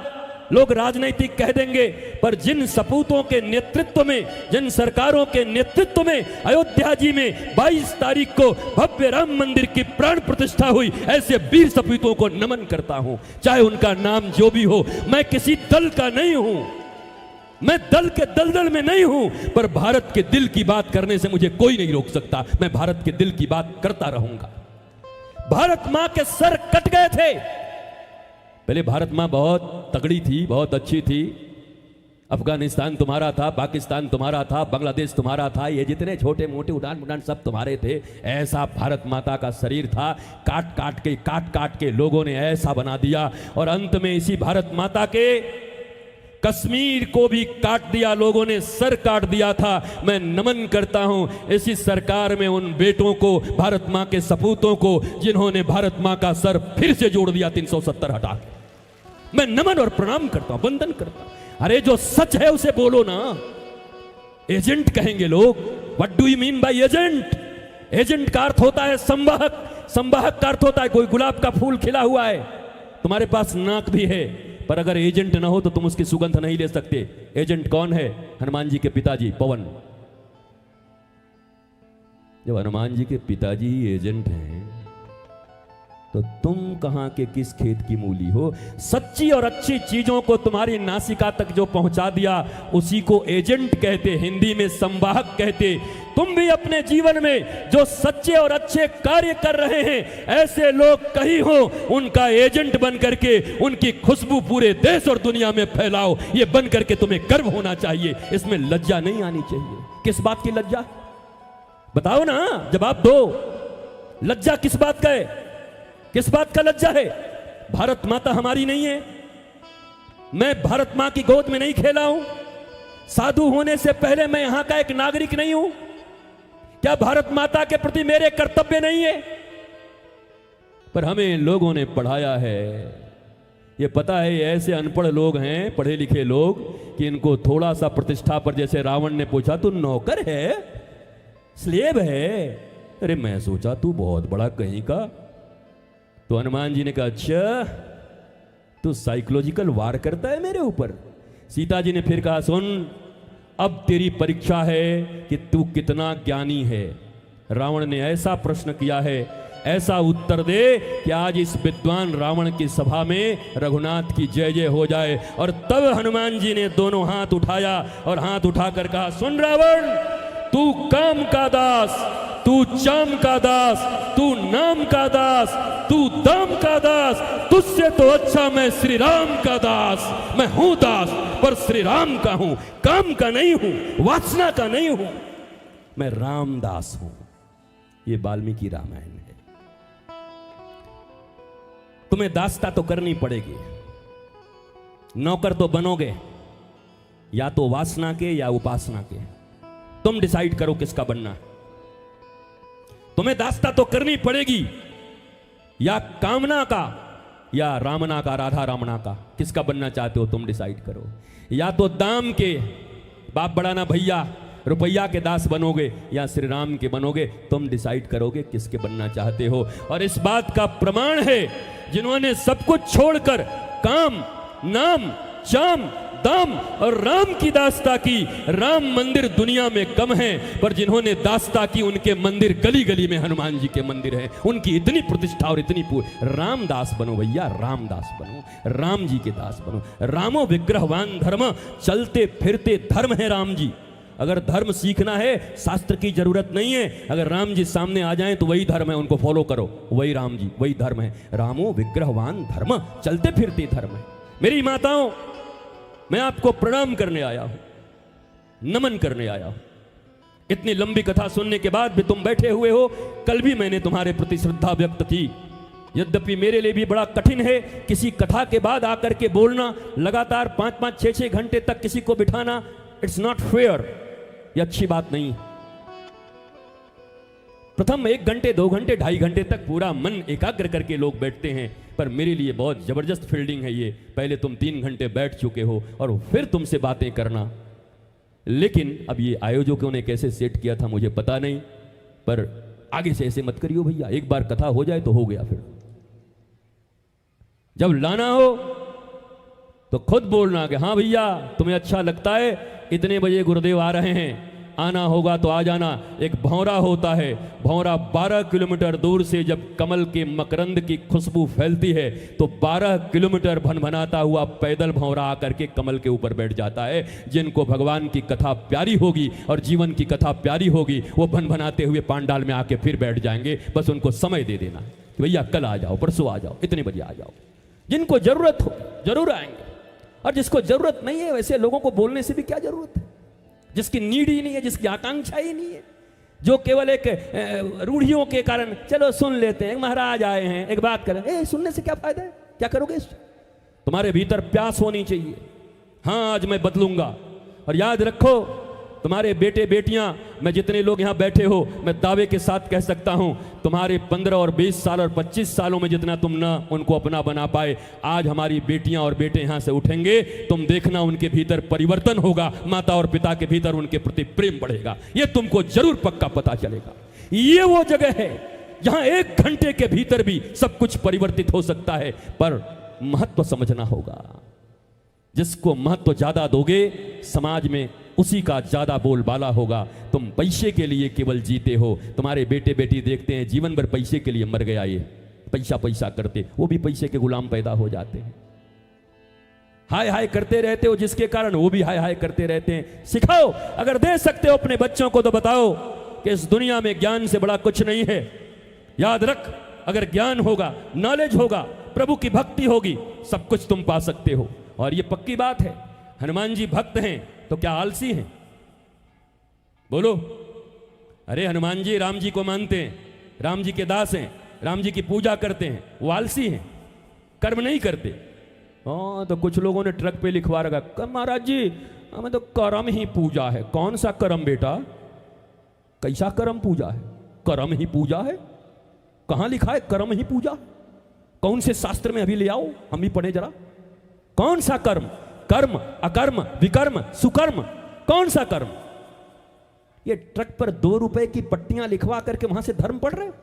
लोग राजनीतिक कह देंगे, पर जिन सपूतों के नेतृत्व में, जिन सरकारों के नेतृत्व में अयोध्या जी में 22 तारीख को भव्य राम मंदिर की प्राण प्रतिष्ठा हुई, ऐसे वीर सपूतों को नमन करता हूं। चाहे उनका नाम जो भी हो, मैं किसी दल का नहीं हूं, मैं दल के दलदल में नहीं हूं, पर भारत के दिल की बात करने से मुझे कोई नहीं रोक सकता। मैं भारत के दिल की बात करता रहूंगा। भारत मां के सर कट गए थे। पहले भारत मां बहुत तगड़ी थी, बहुत अच्छी थी। अफगानिस्तान तुम्हारा था, पाकिस्तान तुम्हारा था, बांग्लादेश तुम्हारा था, ये जितने छोटे मोटे उड़ान उड़ान सब तुम्हारे थे। ऐसा भारत माता का शरीर था, काट काट के लोगों ने ऐसा बना दिया, और अंत में इसी भारत माता के कश्मीर को भी काट दिया लोगों ने, सर काट दिया था। मैं नमन करता हूं इसी सरकार में उन बेटों को, भारत मां के सपूतों को, जिन्होंने भारत मां का सर फिर से जोड़ दिया 370 हटा के। मैं नमन और प्रणाम करता हूं, वंदन करता हूं। अरे जो सच है उसे बोलो ना। एजेंट कहेंगे लोग, what do you mean by agent? Agent का अर्थ होता है संवाहक, संवाहक का अर्थ होता है कोई गुलाब का फूल खिला हुआ है, तुम्हारे पास नाक भी है, पर अगर एजेंट ना हो तो तुम उसकी सुगंध नहीं ले सकते। एजेंट कौन है? हनुमान जी के पिताजी पवन। जब हनुमान जी के पिताजी ही एजेंट हैं, तो तुम कहां के किस खेत की मूली हो? सच्ची और अच्छी चीजों को तुम्हारी नासिका तक जो पहुंचा दिया, उसी को एजेंट कहते, हिंदी में संवाहक कहते। तुम भी अपने जीवन में जो सच्चे और अच्छे कार्य कर रहे हैं, ऐसे लोग कहीं हो, उनका एजेंट बन करके उनकी खुशबू पूरे देश और दुनिया में फैलाओ। ये बन करके तुम्हें गर्व होना चाहिए, इसमें लज्जा नहीं आनी चाहिए। किस बात की लज्जा? बताओ ना, जवाब दो। लज्जा किस बात का है? किस बात का लज्जा है? भारत माता हमारी नहीं है? मैं भारत मां की गोद में नहीं खेला हूं? साधु होने से पहले मैं यहां का एक नागरिक नहीं हूं? क्या भारत माता के प्रति मेरे कर्तव्य नहीं है? पर हमें लोगों ने पढ़ाया है ये पता है, ये ऐसे अनपढ़ लोग हैं, पढ़े लिखे लोग, कि इनको थोड़ा सा प्रतिष्ठा पर, जैसे रावण ने पूछा तू नौकर है, स्लेव है, अरे मैं सोचा तू बहुत बड़ा कहीं का। तो हनुमान जी ने कहा अच्छा तू साइकोलॉजिकल वार करता है मेरे ऊपर। सीता जी ने फिर कहा सुन, अब तेरी परीक्षा है कि तू कितना ज्ञानी है। रावण ने ऐसा प्रश्न किया है, ऐसा उत्तर दे कि आज इस विद्वान रावण की सभा में रघुनाथ की जय जय हो जाए। और तब हनुमान जी ने दोनों हाथ उठाया और हाथ उठाकर कहा सुन रावण, तू काम का दास, तू चाम का दास, तू नाम का दास, तू दाम का दास, तुझसे तो अच्छा मैं श्री राम का दास। मैं हूं दास पर श्री राम का हूं, काम का नहीं हूं, वासना का नहीं हूं, मैं रामदास हूं। ये वाल्मीकि रामायण है। तुम्हें दासता तो करनी पड़ेगी, नौकर तो बनोगे, या तो वासना के या उपासना के। तुम डिसाइड करो किसका बनना है। तुम्हें दासता तो करनी पड़ेगी, या कामना का या रामना का, राधा रामना का, किसका बनना चाहते हो तुम डिसाइड करो। या तो दाम के, बाप बड़ाना भैया रुपया के दास बनोगे, या श्री राम के बनोगे। तुम डिसाइड करोगे किसके बनना चाहते हो। और इस बात का प्रमाण है, जिन्होंने सब कुछ छोड़कर काम, नाम, चाम, दाम और राम की दास्ता की। राम मंदिर दुनिया में कम है, पर जिन्होंने दास्ता की उनके मंदिर गली गली में हनुमान जी के मंदिर है। उनकी इतनी प्रतिष्ठा और इतनी रामदास बनो भैया, रामदास बनो, राम जी के दास बनो। रामो विग्रहवान धर्म, चलते फिरते धर्म है राम जी। अगर धर्म सीखना है शास्त्र की जरूरत नहीं है, अगर राम जी सामने आ जाएं तो वही धर्म है, उनको फॉलो करो, वही राम जी, वही धर्म है। रामो विग्रहवान धर्म, चलते फिरते धर्म है। मेरी माताओं, मैं आपको प्रणाम करने आया हूं, नमन करने आया हूं। इतनी लंबी कथा सुनने के बाद भी तुम बैठे हुए हो। कल भी मैंने तुम्हारे प्रति श्रद्धा व्यक्त की, यद्यपि मेरे लिए भी बड़ा कठिन है किसी कथा के बाद आकर के बोलना, लगातार 5-5, 6-6 घंटे तक किसी को बिठाना। इट्स नॉट फेयर, ये अच्छी बात नहीं। प्रथम 1 घंटे, 2 घंटे, 2.5 घंटे तक पूरा मन एकाग्र करके लोग बैठते हैं, पर मेरे लिए बहुत जबरदस्त फील्डिंग है ये। पहले तुम 3 घंटे बैठ चुके हो और फिर तुमसे बातें करना। लेकिन अब ये आयोजकों ने कैसे सेट किया था मुझे पता नहीं, पर आगे से ऐसे मत करियो भैया। एक बार कथा हो जाए तो हो गया, फिर जब लाना हो तो खुद बोलना कि हाँ भैया तुम्हें अच्छा लगता है, इतने बजे गुरुदेव आ रहे हैं, आना होगा तो आ जाना। एक भौरा होता है, भौरा 12 किलोमीटर दूर से जब कमल के मकरंद की खुशबू फैलती है तो 12 किलोमीटर भनभनाता हुआ पैदल भौरा आकर के कमल के ऊपर बैठ जाता है। जिनको भगवान की कथा प्यारी होगी और जीवन की कथा प्यारी होगी, वो भनभनाते हुए पांडाल में आके फिर बैठ जाएंगे। बस उनको समय दे देना कि भैया कल आ जाओ, परसों आ जाओ, इतने बजे आ जाओ। जिनको जरूरत हो जरूर आएंगे, और जिसको जरूरत नहीं है वैसे लोगों को बोलने से भी क्या जरूरत है। जिसकी नीड ही नहीं है, जिसकी आकांक्षा ही नहीं है, जो केवल एक रूढ़ियों के कारण चलो सुन लेते हैं, महाराज आए हैं एक बात करें, सुनने से क्या फायदा है, क्या करोगे इससे। तुम्हारे भीतर प्यास होनी चाहिए, हाँ आज मैं बदलूंगा। और याद रखो तुम्हारे बेटे बेटियां, मैं जितने लोग यहां बैठे हो, मैं दावे के साथ कह सकता हूं, तुम्हारे 15 और 20 साल और 25 सालों में जितना तुम ना उनको अपना बना पाए, आज हमारी बेटियां और बेटे यहां से उठेंगे, तुम देखना उनके भीतर परिवर्तन होगा, माता और पिता के भीतर उनके प्रति प्रेम बढ़ेगा। ये तुमको जरूर पक्का पता चलेगा। ये वो जगह है जहां 1 घंटे के भीतर भी सब कुछ परिवर्तित हो सकता है, पर महत्व समझना होगा। जिसको महत्व ज्यादा दोगे समाज में उसी का ज्यादा बोलबाला होगा। तुम पैसे के लिए केवल जीते हो, तुम्हारे बेटे बेटी देखते हैं जीवन भर पैसे के लिए मर गया, ये पैसा पैसा करते, वो भी पैसे के गुलाम पैदा हो जाते हैं। हाय हाय करते रहते हो, जिसके कारण वो भी हाय हाय करते रहते हैं। सिखाओ, अगर दे सकते हो अपने बच्चों को तो बताओ कि इस दुनिया में ज्ञान से बड़ा कुछ नहीं है। याद रख, अगर ज्ञान होगा, नॉलेज होगा, प्रभु की भक्ति होगी, सब कुछ तुम पा सकते हो। और ये पक्की बात है, हनुमान जी भक्त हैं तो क्या आलसी हैं? बोलो। अरे हनुमान जी राम जी को मानते हैं, राम जी के दास हैं, राम जी की पूजा करते हैं, वो आलसी हैं, कर्म नहीं करते। हाँ, तो कुछ लोगों ने ट्रक पे लिखवा रखा, महाराज जी हमें तो कर्म ही पूजा है। कौन सा कर्म बेटा, कैसा कर्म पूजा है? कर्म ही पूजा है? कहां लिखा है कर्म ही पूजा? कौन से शास्त्र में? अभी ले आओ, हम भी पढ़े जरा। कौन सा कर्म? कर्म, अकर्म, विकर्म, सुकर्म, कौन सा कर्म? ये ट्रक पर 2 रुपए की पट्टियां लिखवा करके वहां से धर्म पढ़ रहे हो?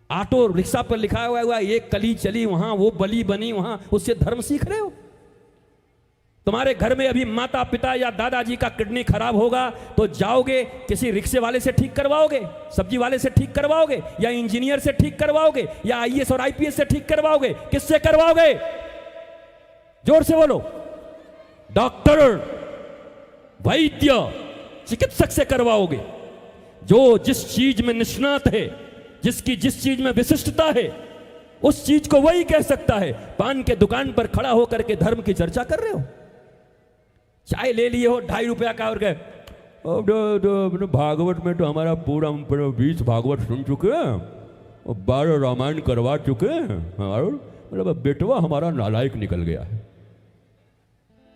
ऑटो रिक्शा पर लिखा हुआ ये कली चली वहां, वो बली बनी वहां, उससे धर्म सीख रहे हो? तुम्हारे घर में अभी माता पिता या दादाजी का किडनी खराब होगा तो जाओगे किसी रिक्शे वाले से ठीक करवाओगे, सब्जी वाले से ठीक करवाओगे, या इंजीनियर से ठीक करवाओगे, या आईएएस और आईपीएस से ठीक करवाओगे? किससे करवाओगे? जोर से बोलो। डॉक्टर, वैद्य, चिकित्सक से करवाओगे, जो जिस चीज में निष्णात है, जिसकी जिस चीज में विशिष्टता है, उस चीज को वही कह सकता है। पान के दुकान पर खड़ा होकर के धर्म की चर्चा कर रहे हो? चाय ले लिए हो 2.5 रुपया का और गए भागवत में तो हमारा पूरा 20 भागवत सुन चुके हैं और 12 रामायण करवा चुके हैं, मतलब बेटवा हमारा नालायक निकल गया है।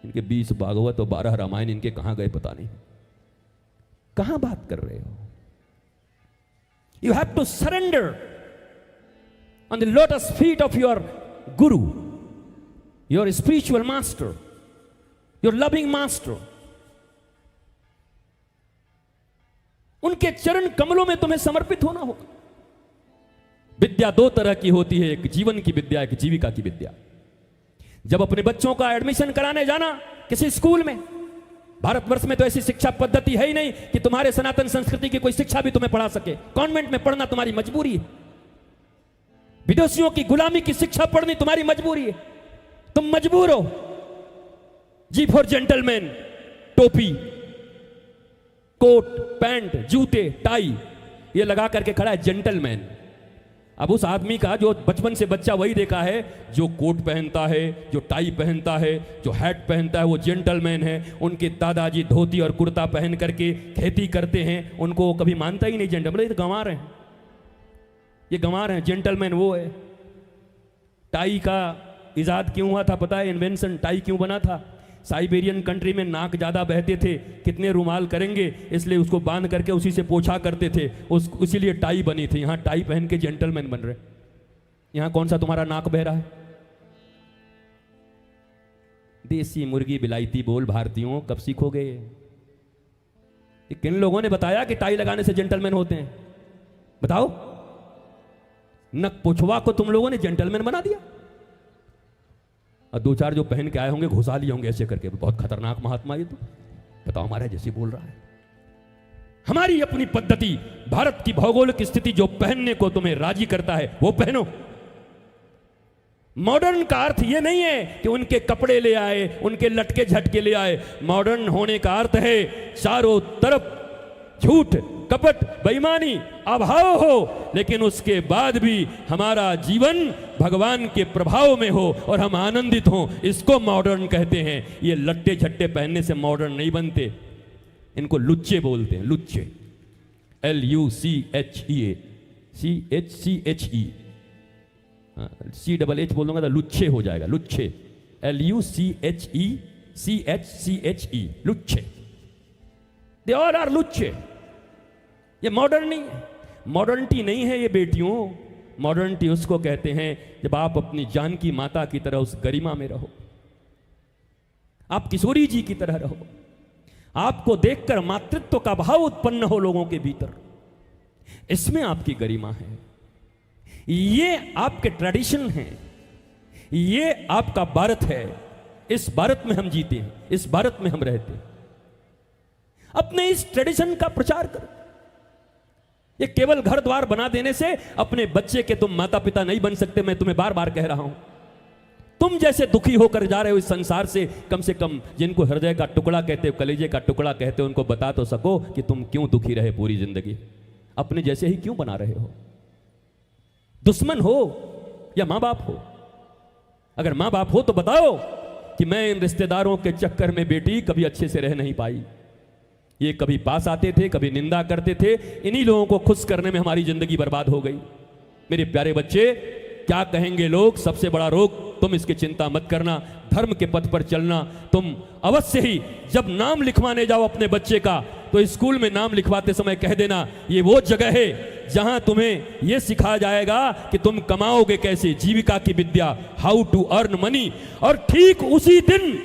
इनके 20 भागवत और 12 रामायण इनके कहां गए पता नहीं। कहां बात कर रहे हो? You have to surrender on the lotus feet of your guru, your spiritual master, your loving master. उनके चरण कमलों में तुम्हें समर्पित होना होगा। विद्या 2 तरह की होती है, एक जीवन की विद्या, एक जीविका की विद्या। जब अपने बच्चों का एडमिशन कराने जाना किसी स्कूल में, भारतवर्ष में तो ऐसी शिक्षा पद्धति है ही नहीं कि तुम्हारे सनातन संस्कृति की कोई शिक्षा भी तुम्हें पढ़ा सके। कॉन्वेंट में पढ़ना तुम्हारी मजबूरी है, विदेशियों की गुलामी की शिक्षा पढ़नी तुम्हारी मजबूरी है। तुम मजबूर हो। जी फॉर जेंटलमैन, टोपी, कोट, पैंट, जूते, टाई, ये लगा करके खड़ा है जेंटलमैन। अब उस आदमी का जो बचपन से बच्चा वही देखा है, जो कोट पहनता है, जो टाई पहनता है, जो हैट पहनता है, वो जेंटलमैन है। उनके दादाजी धोती और कुर्ता पहन करके खेती करते हैं, उनको वो कभी मानता ही नहीं जेंटलमैन। ये तो गंवार हैं, ये गंवार हैं। जेंटलमैन वो है। टाई का इजाद क्यों हुआ था पता है? इन्वेंशन टाई क्यों बना था? साइबेरियन कंट्री में नाक ज्यादा बहते थे, कितने रुमाल करेंगे, इसलिए उसको बांध करके उसी से पोछा करते थे, इसीलिए टाई बनी थी। यहां टाई पहन के जेंटलमैन बन रहे। यहां कौन सा तुम्हारा नाक बह रहा है? देसी मुर्गी बिलायती बोल भारतीयों, कब सीखोगे? ये किन लोगों ने बताया कि टाई लगाने से जेंटलमैन होते हैं? बताओ। नक पुछवा को तुम लोगों ने जेंटलमैन बना दिया, और 2-4 जो पहन के आए होंगे घुसा लिए होंगे ऐसे करके। बहुत खतरनाक महात्मा ये तो। बताओ, हमारे जैसे बोल रहा है। हमारी अपनी पद्धति, भारत की भौगोलिक स्थिति जो पहनने को तुम्हें राजी करता है वो पहनो। मॉडर्न का अर्थ ये नहीं है कि उनके कपड़े ले आए, उनके लटके झटके ले आए। मॉडर्न होने का अर्थ है चारों तरफ झूठ, कपट, बेईमानी, अभाव हो, लेकिन उसके बाद भी हमारा जीवन भगवान के प्रभाव में हो और हम आनंदित हों। इसको मॉडर्न कहते हैं। ये लट्टे झट्टे पहनने से मॉडर्न नहीं बनते। इनको लुच्चे बोलते हैं, लुच्चे। LUCHE, CHCHE, CHH बोल दूंगा तो लुच्चे हो जाएगा। लुच्चे, LUCHE, लुच्चे। दे ऑल आर लुच्चे। ये मॉडर्न नहीं है, मॉडर्निटी नहीं है ये बेटियों। मॉडर्निटी उसको कहते हैं जब आप अपनी जानकी माता की तरह उस गरिमा में रहो, आप किशोरी जी की तरह रहो, आपको देखकर मातृत्व का भाव उत्पन्न हो लोगों के भीतर। इसमें आपकी गरिमा है। ये आपके ट्रेडिशन है, ये आपका भारत है। इस भारत में हम जीते हैं, इस भारत में हम रहते हैं। अपने इस ट्रेडिशन का प्रचार करो। ये केवल घर द्वार बना देने से अपने बच्चे के तुम माता पिता नहीं बन सकते। मैं तुम्हें बार बार कह रहा हूं, तुम जैसे दुखी होकर जा रहे हो इस संसार से कम जिनको हृदय का टुकड़ा कहते हो, कलेजे का टुकड़ा कहते हो, उनको बता तो सको कि तुम क्यों दुखी रहे पूरी जिंदगी। अपने जैसे ही क्यों बना रहे हो? दुश्मन हो या मां बाप हो? अगर मां बाप हो तो बताओ कि मैं इन रिश्तेदारों के चक्कर में बेटी कभी अच्छे से रह नहीं पाई। ये कभी पास आते थे, कभी निंदा करते थे। इन्हीं लोगों को खुश करने में हमारी जिंदगी बर्बाद हो गई। मेरे प्यारे बच्चे, क्या कहेंगे लोग, सबसे बड़ा रोग तुम इसकी चिंता मत करना। धर्म के पथ पर चलना। तुम अवश्य ही जब नाम लिखवाने जाओ अपने बच्चे का, तो स्कूल में नाम लिखवाते समय कह देना ये वो जगह है जहां तुम्हें यह सिखाया जाएगा कि तुम कमाओगे कैसे, जीविका की विद्या, हाउ टू अर्न मनी। और ठीक उसी दिन,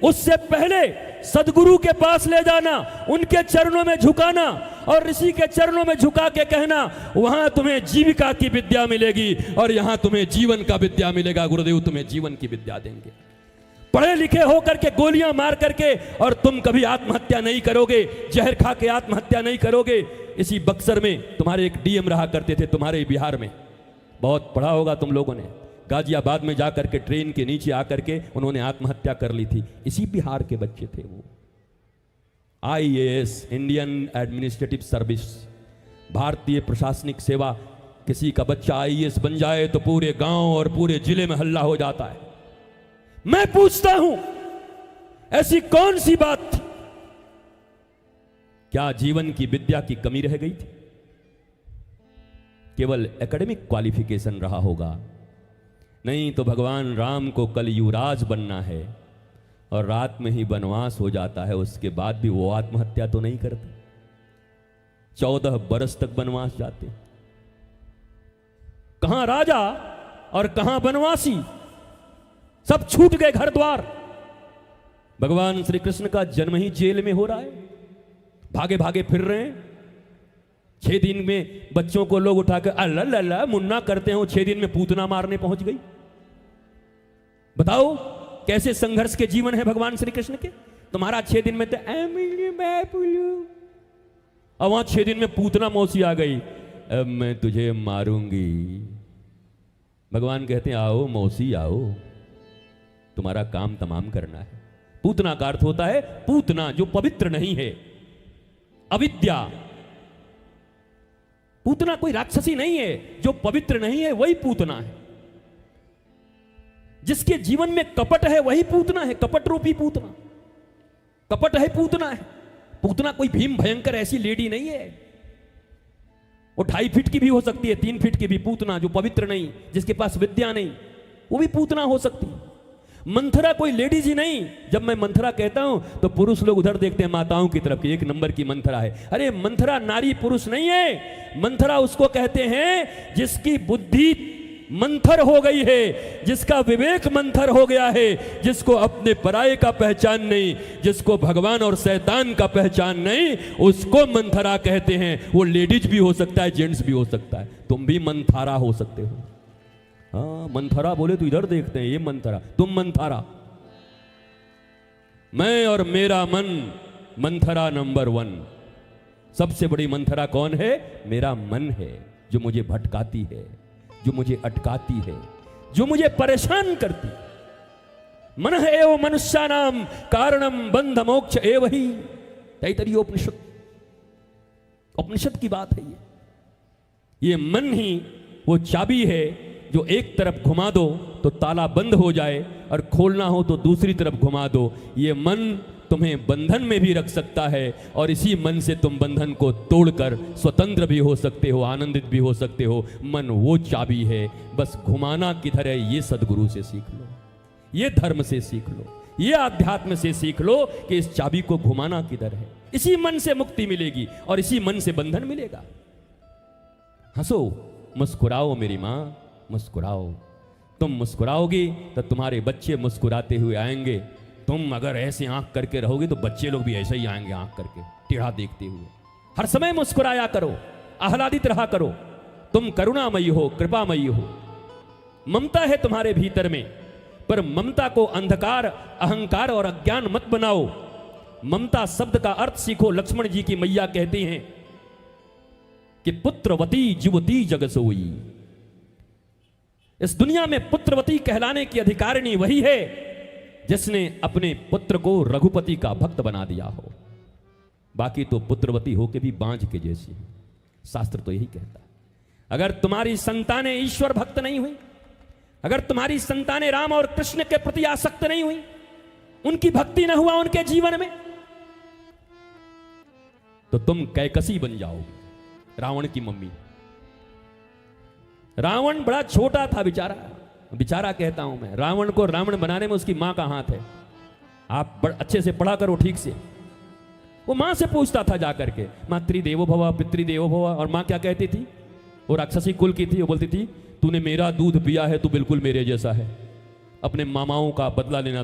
उससे पहले सदगुरु के पास ले जाना, उनके चरणों में झुकाना और ऋषि के चरणों में झुका के कहना, वहां तुम्हें जीविका की विद्या मिलेगी और यहां तुम्हें जीवन का विद्या मिलेगा। गुरुदेव तुम्हें जीवन की विद्या देंगे। पढ़े लिखे होकर के गोलियां मार करके और तुम कभी आत्महत्या नहीं करोगे, जहर खा के आत्महत्या नहीं करोगे। इसी बक्सर में तुम्हारे एक डीएम रहा करते थे, तुम्हारे बिहार में, बहुत पढ़ा होगा तुम लोगों ने। गाजियाबाद में जाकर के ट्रेन के नीचे आकर के उन्होंने आत्महत्या कर ली थी। इसी बिहार के बच्चे थे वो। IAS, इंडियन एडमिनिस्ट्रेटिव सर्विस, भारतीय प्रशासनिक सेवा। किसी का बच्चा IAS बन जाए तो पूरे गांव और पूरे जिले में हल्ला हो जाता है। मैं पूछता हूं, ऐसी कौन सी बात थी? क्या जीवन की विद्या की कमी रह गई थी? केवल एकेडमिक क्वालिफिकेशन रहा होगा? नहीं तो भगवान राम को कल युवराज बनना है और रात में ही वनवास हो जाता है, उसके बाद भी वो आत्महत्या तो नहीं करते। 14 बरस तक वनवास जाते। कहां राजा और कहां वनवासी, सब छूट गए घर द्वार। भगवान श्री कृष्ण का जन्म ही जेल में हो रहा है, भागे भागे फिर रहे हैं। 6 दिन में बच्चों को लोग उठाकर अल्लाह मुन्ना करते हैं, 6 दिन में पूतना मारने पहुंच गई। बताओ कैसे संघर्ष के जीवन है भगवान श्री कृष्ण के। तुम्हारा 6 दिन में तो और वहां 6 दिन में पूतना मौसी आ गई, अब मैं तुझे मारूंगी। भगवान कहते हैं आओ मौसी आओ, तुम्हारा काम तमाम करना है। पूतना का अर्थ होता है पूतना जो पवित्र नहीं है, अविद्या। पूतना कोई राक्षसी नहीं है, जो पवित्र नहीं है वही पूतना है। जिसके जीवन में कपट है वही पूतना है, कपट रूपी पूतना। कपट है पूतना है। पूतना कोई भीम भयंकर ऐसी लेडी नहीं है। वो 2.5 फीट की भी हो सकती है, 3 फीट की भी। पूतना जो पवित्र नहीं, जिसके पास विद्या नहीं, वो भी पूतना हो सकती है। मंथरा कोई लेडीज ही नहीं। जब मैं मंथरा कहता हूं तो पुरुष लोग उधर देखते हैं माताओं की तरफ कि 1 नंबर की मंथरा है। अरे मंथरा नारी पुरुष नहीं है। मंथरा उसको कहते हैं जिसकी बुद्धि मंथर हो गई है, जिसका विवेक मंथर हो गया है, जिसको अपने पराये का पहचान नहीं, जिसको भगवान और शैतान का पहचान नहीं, उसको मंथरा कहते हैं। वो लेडीज भी हो सकता है, जेंट्स भी हो सकता है। तुम भी मंथारा हो सकते हो। हाँ, मंथरा बोले तो इधर देखते हैं, ये मंथरा, तुम मंथरा। मैं और मेरा मन मंथरा नंबर 1। सबसे बड़ी मंथरा कौन है? मेरा मन है, जो मुझे भटकाती है, जो मुझे अटकाती है, जो मुझे परेशान करती। मन एव मनुष्यानाम कारणम बंध मोक्ष एव ही। तैतरीय उपनिषद की बात है ये मन ही वो चाबी है जो एक तरफ घुमा दो तो ताला बंद हो जाए और खोलना हो तो दूसरी तरफ घुमा दो। ये मन तुम्हें बंधन में भी रख सकता है और इसी मन से तुम बंधन को तोड़कर स्वतंत्र भी हो सकते हो, आनंदित भी हो सकते हो। मन वो चाबी है, बस घुमाना किधर है ये सदगुरु से सीख लो, ये धर्म से सीख लो, ये आध्यात्म से सीख लो कि इस चाबी को घुमाना किधर है। इसी मन से मुक्ति मिलेगी और इसी मन से बंधन मिलेगा। हंसो, मुस्कुराओ मेरी मां, मुस्कुराओ। तुम मुस्कुराओगी तो तुम्हारे बच्चे मुस्कुराते हुए आएंगे। तुम अगर ऐसे आंख करके रहोगे तो बच्चे लोग भी ऐसे ही आएंगे, आंख करके टेढ़ा देखते हुए। हर समय मुस्कुराया करो, आह्लादित रहा करो। तुम करुणामयी हो, कृपामयी हो, ममता है तुम्हारे भीतर में। पर ममता को अंधकार, अहंकार और अज्ञान मत बनाओ। ममता शब्द का अर्थ सीखो। लक्ष्मण जी की मैया कहती हैं कि पुत्रवती जुवती जग सोई। इस दुनिया में पुत्रवती कहलाने की अधिकारिणी वही है जिसने अपने पुत्र को रघुपति का भक्त बना दिया हो। बाकी तो पुत्रवती होके भी बांझ के जैसी है। शास्त्र तो यही कहता है। अगर तुम्हारी संतानें ईश्वर भक्त नहीं हुई, अगर तुम्हारी संतानें राम और कृष्ण के प्रति आसक्त नहीं हुई, उनकी भक्ति न हुआ उनके जीवन में, तो तुम कैकसी बन जाओगे, रावण की मम्मी। रावण बड़ा छोटा था बेचारा, बेचारा कहता हूं मैं। रावण को रावण बनाने में उसकी मां का हाथ है। आप अच्छे से पढ़ा करो ठीक से। वो मां से पूछता था जाकर के, मातृदेवो भव पितृदेवो भव, और मां क्या कहती थी? वो राक्षसी कुल की थी, वो बोलती थी तूने मेरा दूध पिया है, तू बिल्कुल मेरे जैसा है, अपने मामाओं का बदला लेना,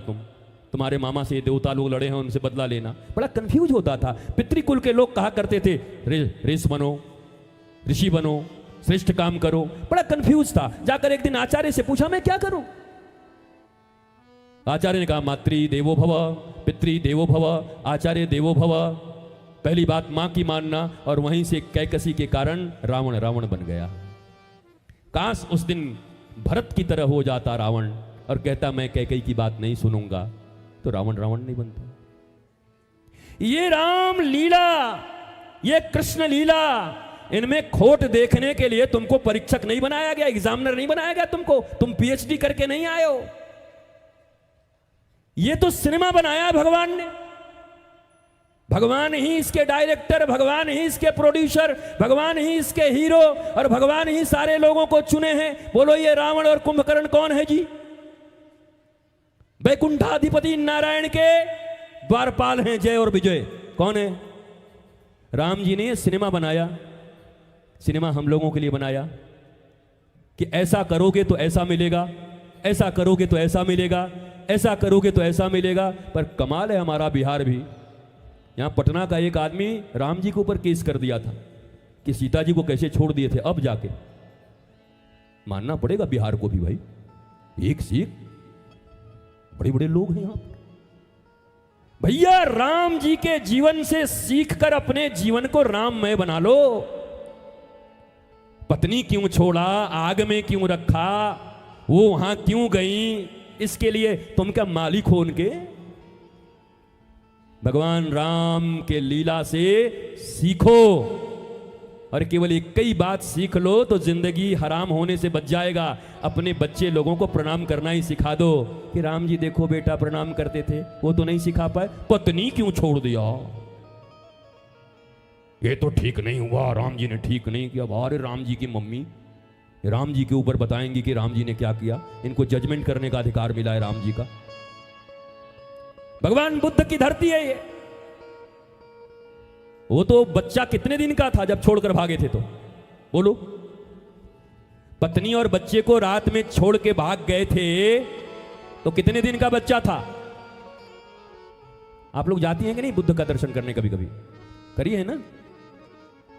तुम्हारे मामा से देवता लोग लड़े हैं, उनसे बदला लेना। बड़ा कंफ्यूज होता था। पितृकुल के लोग कहा करते थे ऋषि बनो, ऋषि बनो, श्रेष्ठ काम करो, बड़ा कंफ्यूज था। जाकर एक दिन आचार्य से पूछा मैं क्या करूं? आचार्य ने कहा मातृ देवो भव, पितृ देवो भव, आचार्य देवो भव। पहली बात मां की मानना, और वहीं से कैकसी के कारण रावण बन गया। काश उस दिन भरत की तरह हो जाता रावण और कहता मैं कैकई की बात नहीं सुनूंगा, तो रावण नहीं बनता। ये राम लीला, ये कृष्ण लीला, इनमें खोट देखने के लिए तुमको परीक्षक नहीं बनाया गया, एग्जामिनर नहीं बनाया गया तुमको, तुम पीएचडी करके नहीं आए हो। ये तो सिनेमा बनाया भगवान ने, भगवान ही इसके डायरेक्टर, भगवान ही इसके प्रोड्यूसर, भगवान ही इसके हीरो, और भगवान ही सारे लोगों को चुने हैं। बोलो ये रावण और कुंभकर्ण कौन है जी? वैकुंठाधिपति नारायण के द्वारपाल हैं जय और विजय। कौन है? राम जी ने सिनेमा बनाया, सिनेमा हम लोगों के लिए बनाया कि ऐसा करोगे तो ऐसा मिलेगा, ऐसा करोगे तो ऐसा मिलेगा, ऐसा करोगे तो ऐसा मिलेगा। पर कमाल है हमारा बिहार भी। यहां पटना का एक आदमी राम जी के ऊपर केस कर दिया था कि सीता जी को कैसे छोड़ दिए थे। अब जाके मानना पड़ेगा बिहार को भी भाई, एक से एक बड़े बड़े लोग हैं यहां पर। भैया राम जी के जीवन से सीखकर अपने जीवन को राममय बना लो। पत्नी क्यों छोड़ा, आग में क्यों रखा, वो वहां क्यों गई, इसके लिए तुम क्या मालिक हो उनके? भगवान राम के लीला से सीखो, और केवल एक ही बात सीख लो तो जिंदगी हराम होने से बच जाएगा। अपने बच्चे लोगों को प्रणाम करना ही सिखा दो कि राम जी देखो बेटा प्रणाम करते थे, वो तो नहीं सिखा पाए। पत्नी क्यों छोड़ दिया, ये तो ठीक नहीं हुआ, राम जी ने ठीक नहीं किया। अरे राम जी की मम्मी राम जी के ऊपर बताएंगी कि राम जी ने क्या किया। इनको जजमेंट करने का अधिकार मिला है राम जी का। भगवान बुद्ध की धरती है ये। वो तो बच्चा कितने दिन का था जब छोड़कर भागे थे? तो बोलो, पत्नी और बच्चे को रात में छोड़ के भाग गए थे तो कितने दिन का बच्चा था? आप लोग जाती हैं कि नहीं बुद्ध का दर्शन करने? कभी कभी करिए, है ना?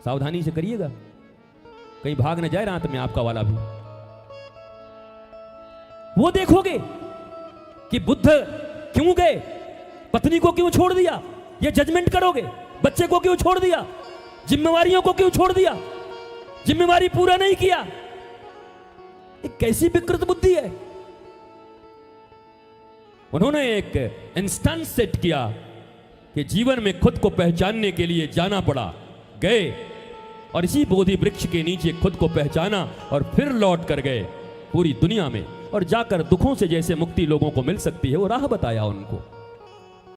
सावधानी से करिएगा, कहीं भाग न जाए रात में आपका वाला भी। वो देखोगे कि बुद्ध क्यों गए, पत्नी को क्यों छोड़ दिया, ये जजमेंट करोगे। बच्चे को क्यों छोड़ दिया, जिम्मेवारियों को क्यों छोड़ दिया, जिम्मेवारी पूरा नहीं किया। ये कैसी विकृत बुद्धि है। उन्होंने एक इंस्टेंस सेट किया कि जीवन में खुद को पहचानने के लिए जाना पड़ा, गए और इसी बोधि वृक्ष के नीचे खुद को पहचाना और फिर लौट कर गए पूरी दुनिया में, और जाकर दुखों से जैसे मुक्ति लोगों को मिल सकती है वो राह बताया उनको।